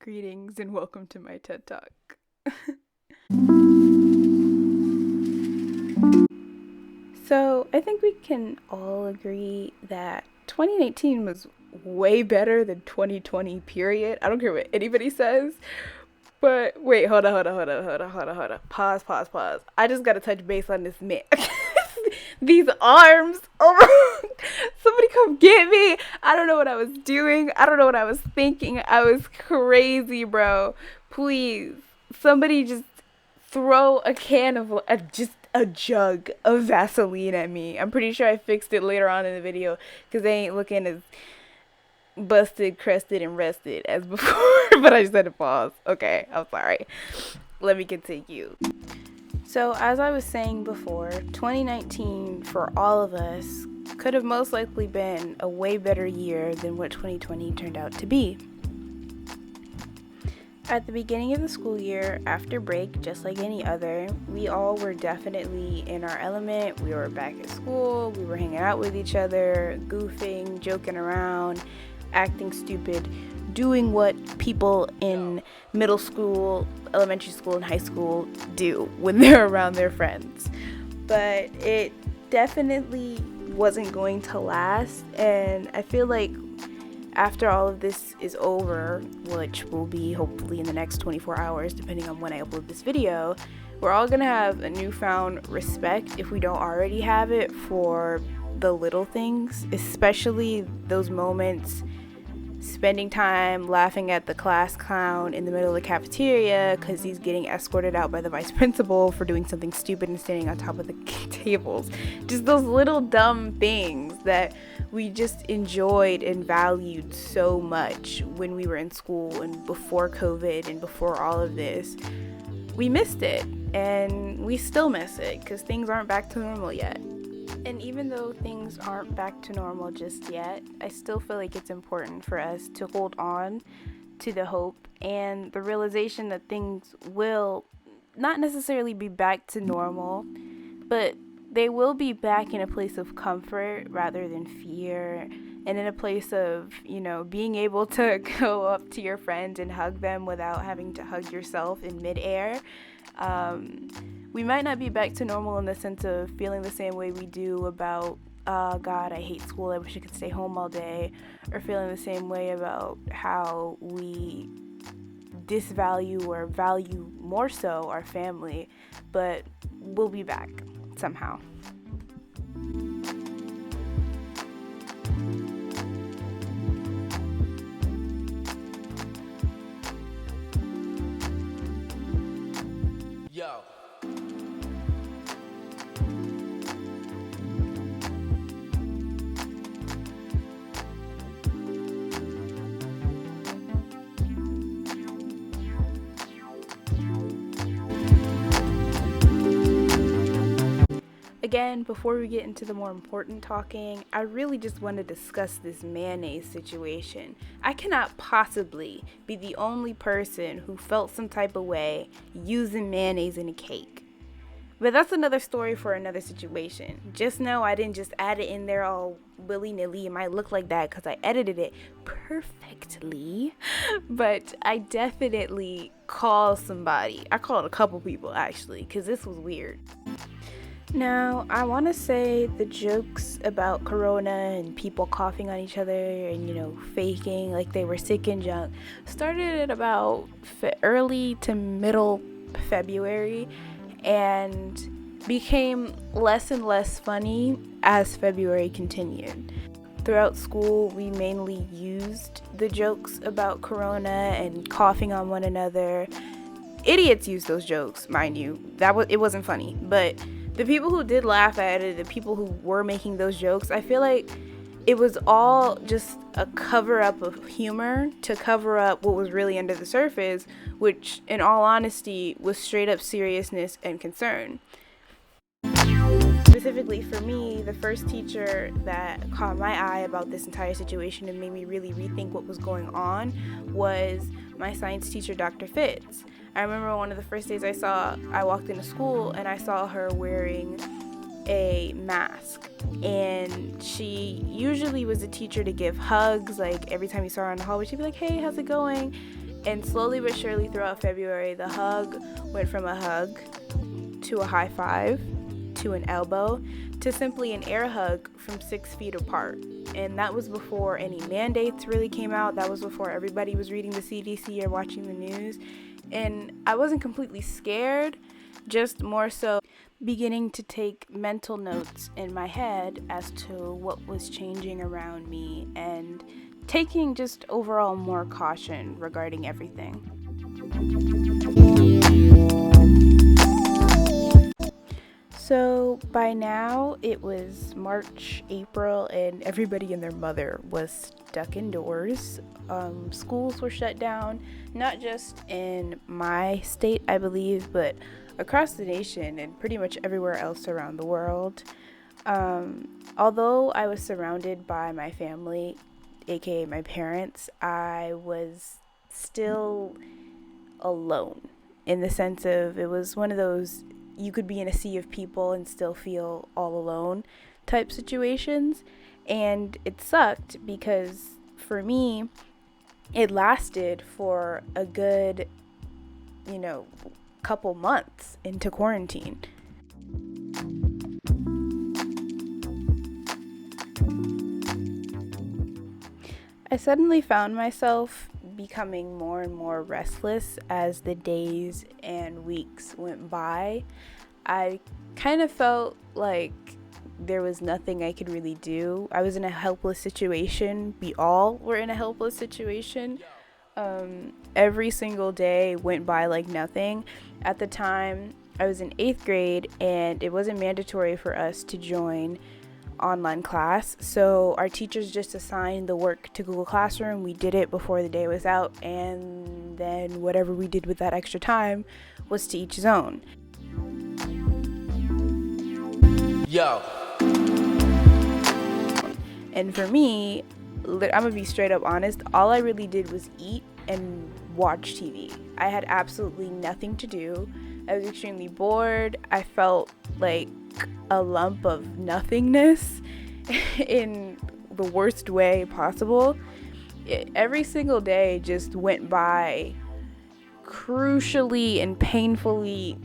Greetings and welcome to my TED Talk. So, I think we can all agree that 2019 was way better than 2020, period. I don't care what anybody says. But wait, hold on. Pause. I just gotta touch base on this man. These arms. Oh, somebody come get me. I don't know what I was doing. I don't know what I was thinking. I was crazy, bro. Please, somebody just throw a can of just a jug of Vaseline at me. I'm pretty sure I fixed it later on in the video because they ain't looking as busted, crusted, and rested as before. But I just had to pause. Okay, I'm sorry. Let me continue. So, as I was saying before, 2019 for all of us could have most likely been a way better year than what 2020 turned out to be. At the beginning of the school year, after break, just like any other, we all were definitely in our element. We were back at school, we were hanging out with each other, goofing, joking around, acting stupid, doing what people in middle school, elementary school, and high school do when they're around their friends. But it definitely wasn't going to last, and I feel like after all of this is over, which will be hopefully in the next 24 hours, depending on when I upload this video, we're all gonna have a newfound respect, if we don't already have it, for the little things, especially those moments spending time laughing at the class clown in the middle of the cafeteria because he's getting escorted out by the vice principal for doing something stupid and standing on top of the tables. Just those little dumb things that we just enjoyed and valued so much when we were in school and before COVID and before all of this. We missed it, and we still miss it because things aren't back to normal yet. And even though things aren't back to normal just yet, I still feel like it's important for us to hold on to the hope and the realization that things will not necessarily be back to normal, but they will be back in a place of comfort rather than fear, and in a place of, being able to go up to your friends and hug them without having to hug yourself in midair. We might not be back to normal in the sense of feeling the same way we do about, God, I hate school, I wish I could stay home all day, or feeling the same way about how we disvalue or value more so our family, but we'll be back somehow. Yo. Again, before we get into the more important talking, I really just want to discuss this mayonnaise situation. I cannot possibly be the only person who felt some type of way using mayonnaise in a cake. But that's another story for another situation. Just know I didn't just add it in there all willy-nilly. It might look like that because I edited it perfectly. But I definitely called somebody. I called a couple people actually because this was weird. Now, I want to say the jokes about corona and people coughing on each other and, faking like they were sick and junk started at about early to middle February and became less and less funny as February continued. Throughout school, we mainly used the jokes about corona and coughing on one another. Idiots used those jokes, mind you. It wasn't funny, but the people who did laugh at it, the people who were making those jokes, I feel like it was all just a cover-up of humor to cover up what was really under the surface, which, in all honesty, was straight-up seriousness and concern. Specifically for me, the first teacher that caught my eye about this entire situation and made me really rethink what was going on was my science teacher, Dr. Fitz. I remember one of the first days I walked into school and I saw her wearing a mask, and she usually was a teacher to give hugs. Like every time you saw her in the hallway, she'd be like, "Hey, how's it going?" And slowly but surely throughout February, the hug went from a hug to a high five to an elbow to simply an air hug from 6 feet apart. And that was before any mandates really came out. That was before everybody was reading the CDC or watching the news. And I wasn't completely scared, just more so beginning to take mental notes in my head as to what was changing around me and taking just overall more caution regarding everything. So by now it was March, April, and everybody and their mother was stuck indoors. Schools were shut down, not just in my state, I believe, but across the nation and pretty much everywhere else around the world. Although I was surrounded by my family, aka my parents, I was still alone in the sense of it was one of those you could be in a sea of people and still feel all alone type situations. And it sucked because for me, it lasted for a good, couple months into quarantine. I suddenly found myself becoming more and more restless as the days and weeks went by. I kind of felt like there was nothing I could really do. I was in a helpless situation. We all were in a helpless situation. Every single day went by like nothing. At the time, I was in 8th grade and it wasn't mandatory for us to join online class, so our teachers just assigned the work to Google Classroom. We did it before the day was out, and then whatever we did with that extra time was to each his own. Yo. And for me, I'm gonna be straight up honest, all I really did was eat and watch TV. I had absolutely nothing to do. I was extremely bored. I felt like a lump of nothingness in the worst way possible. Every single day just went by crucially and painfully,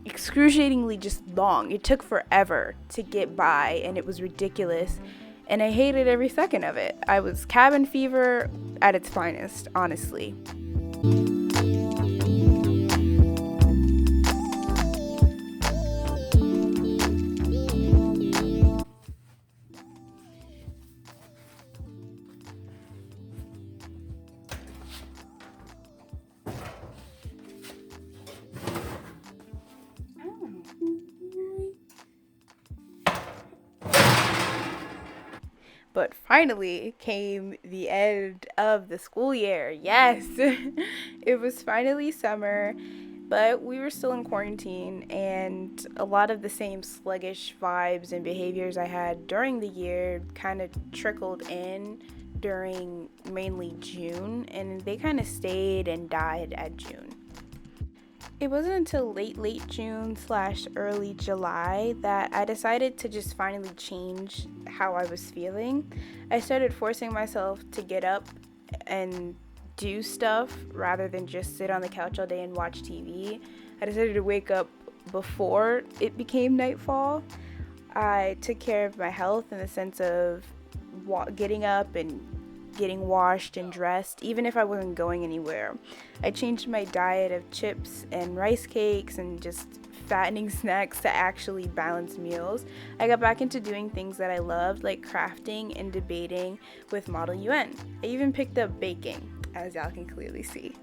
excruciatingly just long. It took forever to get by and it was ridiculous. And I hated every second of it. I was cabin fever at its finest, honestly. But finally came the end of the school year. Yes, it was finally summer, but we were still in quarantine, and a lot of the same sluggish vibes and behaviors I had during the year kind of trickled in during mainly June, and they kind of stayed and died at June. It wasn't until late June / early July that I decided to just finally change how I was feeling. I started forcing myself to get up and do stuff rather than just sit on the couch all day and watch TV. I decided to wake up before it became nightfall. I took care of my health in the sense of getting up and getting washed and dressed, even if I wasn't going anywhere. I changed my diet of chips and rice cakes and just fattening snacks to actually balanced meals. I got back into doing things that I loved, like crafting and debating with Model UN. I even picked up baking, as y'all can clearly see.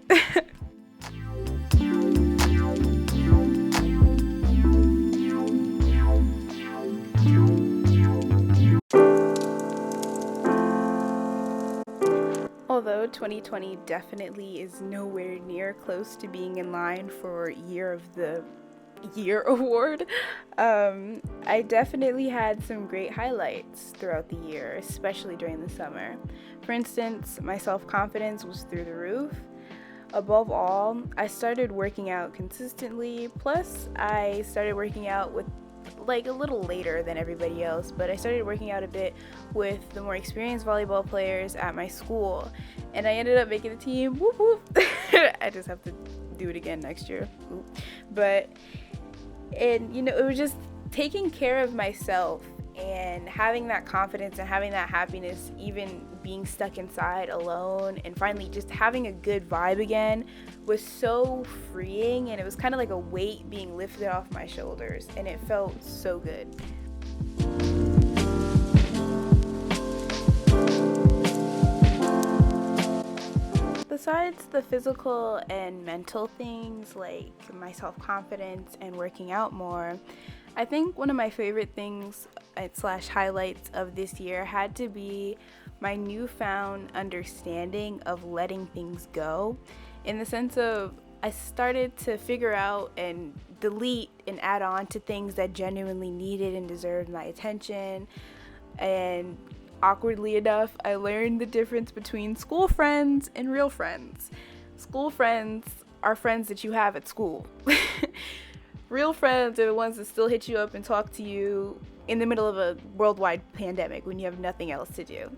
Although 2020 definitely is nowhere near close to being in line for Year of the Year award, I definitely had some great highlights throughout the year, especially during the summer. For instance, my self-confidence was through the roof. Above all, I started working out consistently, plus I started working out with like a little later than everybody else, but I started working out a bit with the more experienced volleyball players at my school, and I ended up making the team. Whoop whoop. I just have to do it again next year. But, and it was just taking care of myself and having that confidence and having that happiness, even being stuck inside alone, and finally just having a good vibe again was so freeing, and it was kind of like a weight being lifted off my shoulders, and it felt so good. Besides the physical and mental things like my self-confidence and working out more, I think one of my favorite things / highlights of this year had to be my newfound understanding of letting things go, in the sense of I started to figure out and delete and add on to things that genuinely needed and deserved my attention. And awkwardly enough, I learned the difference between school friends and real friends. School friends are friends that you have at school. Real friends are the ones that still hit you up and talk to you in the middle of a worldwide pandemic when you have nothing else to do.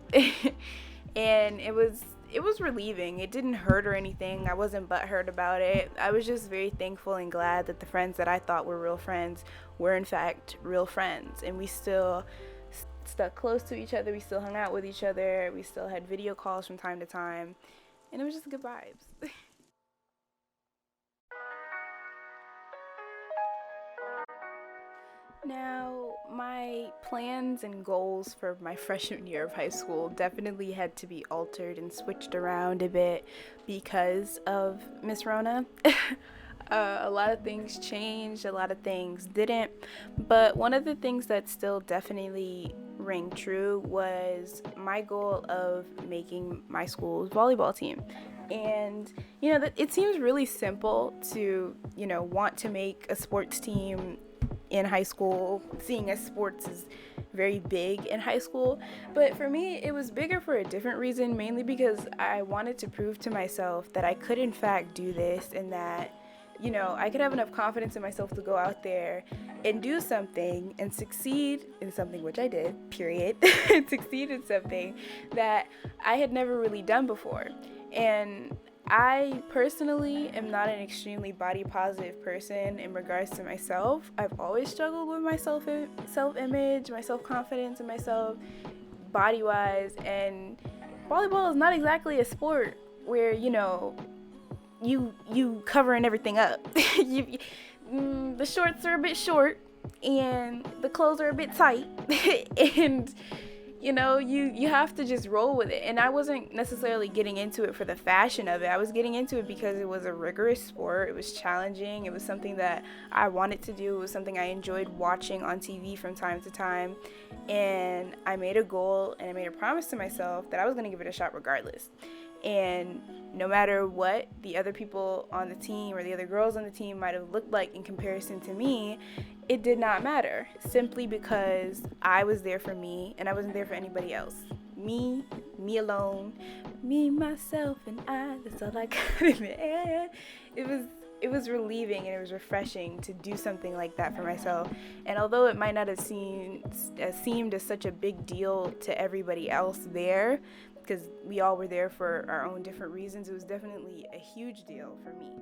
And it was relieving. It didn't hurt or anything. I wasn't butthurt about it. I was just very thankful and glad that the friends that I thought were real friends were in fact real friends, and we still stuck close to each other. We still hung out with each other. We still had video calls from time to time, and it was just good vibes. Now, my plans and goals for my freshman year of high school definitely had to be altered and switched around a bit because of Miss Rona. A lot of things changed, a lot of things didn't, but one of the things that still definitely rang true was my goal of making my school's volleyball team. And it seems really simple to want to make a sports team in high school, seeing as sports is very big in high school. But for me, it was bigger for a different reason, mainly because I wanted to prove to myself that I could in fact do this, and that I could have enough confidence in myself to go out there and do something and succeed in something, which I did, period. Succeed in something that I had never really done before. And I personally am not an extremely body positive person in regards to myself. I've always struggled with my self-image, my self-confidence in myself, body-wise, and volleyball is not exactly a sport where, you covering everything up. The shorts are a bit short and the clothes are a bit tight and you have to just roll with it. And I wasn't necessarily getting into it for the fashion of it. I was getting into it because it was a rigorous sport. It was challenging. It was something that I wanted to do. It was something I enjoyed watching on TV from time to time. And I made a goal and I made a promise to myself that I was going to give it a shot regardless. And no matter what the other people on the team or the other girls on the team might have looked like in comparison to me, it did not matter, simply because I was there for me and I wasn't there for anybody else. Me alone, me, myself, and I, that's all I got in the end. It was relieving and it was refreshing to do something like that for myself. And although it might not have seemed as such a big deal to everybody else there, because we all were there for our own different reasons, it was definitely a huge deal for me.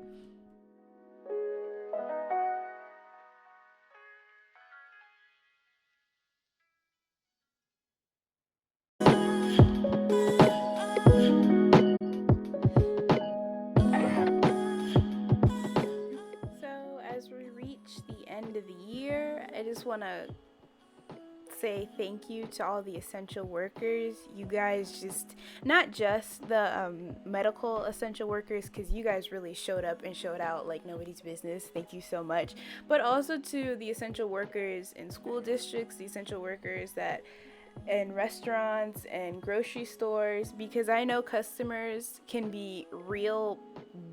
So as we reach the end of the year, I just want to say thank you to all the essential workers. You guys not just the medical essential workers, because you guys really showed up and showed out like nobody's business. Thank you so much. But also to the essential workers in school districts, the essential workers that in restaurants and grocery stores, because I know customers can be real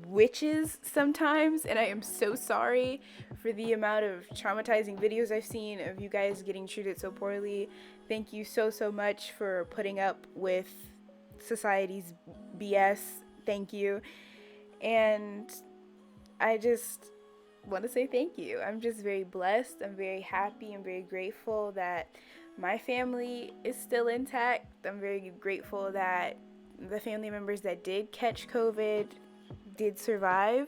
witches sometimes, and I am so sorry for the amount of traumatizing videos I've seen of you guys getting treated so poorly. Thank you so much for putting up with society's BS. Thank you. And I just want to say thank you. I'm just very blessed. I'm very happy. I'm very grateful that my family is still intact. I'm very grateful that the family members that did catch COVID did survive.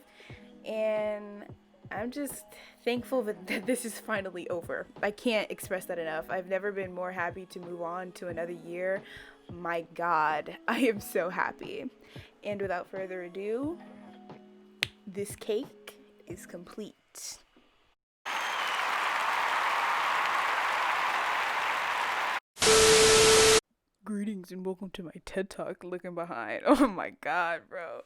And I'm just thankful that this is finally over. I can't express that enough. I've never been more happy to move on to another year. My God, I am so happy. And without further ado, this cake is complete. Greetings and welcome to my TED Talk looking behind. Oh my God, bro.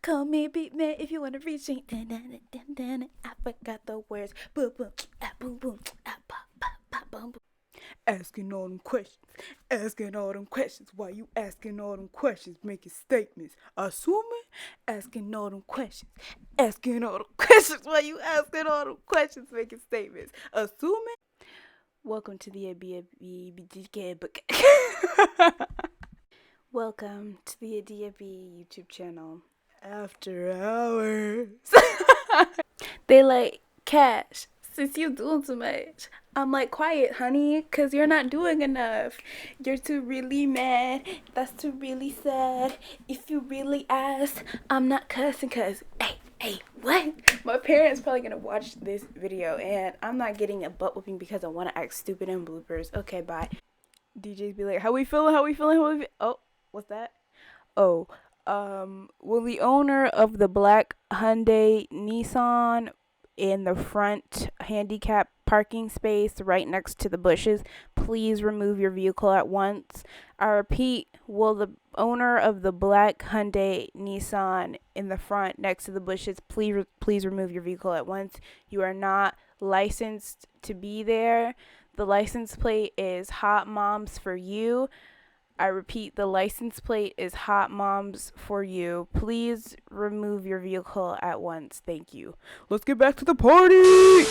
Call me beat me if you wanna reach me. I forgot the words. Boom boom, boom boom, pop pop pop boom boom. Asking all them questions. Why you asking all them questions? Making statements. Assuming. Asking all them questions. Why you asking all them questions? Making statements. Assuming. Welcome to the Welcome to the DFB YouTube channel. After hours. They like, Cash, since you doing too much. I'm like, quiet, honey, because you're not doing enough. You're too really mad. That's too really sad. If you really ask, I'm not cussing because, hey, what? My parents probably going to watch this video, and I'm not getting a butt whooping because I want to act stupid in bloopers. Okay, bye. DJs be like, how we feeling? Oh, what's that? Oh, will the owner of the black Hyundai Nissan in the front handicap parking space right next to the bushes please remove your vehicle at once? I repeat, will the owner of the black Hyundai Nissan in the front next to the bushes please remove your vehicle at once? You are not licensed to be there. The license plate is Hot Moms for You. I repeat, the license plate is Hot Moms for You. Please remove your vehicle at once. Thank you. Let's get back to the party!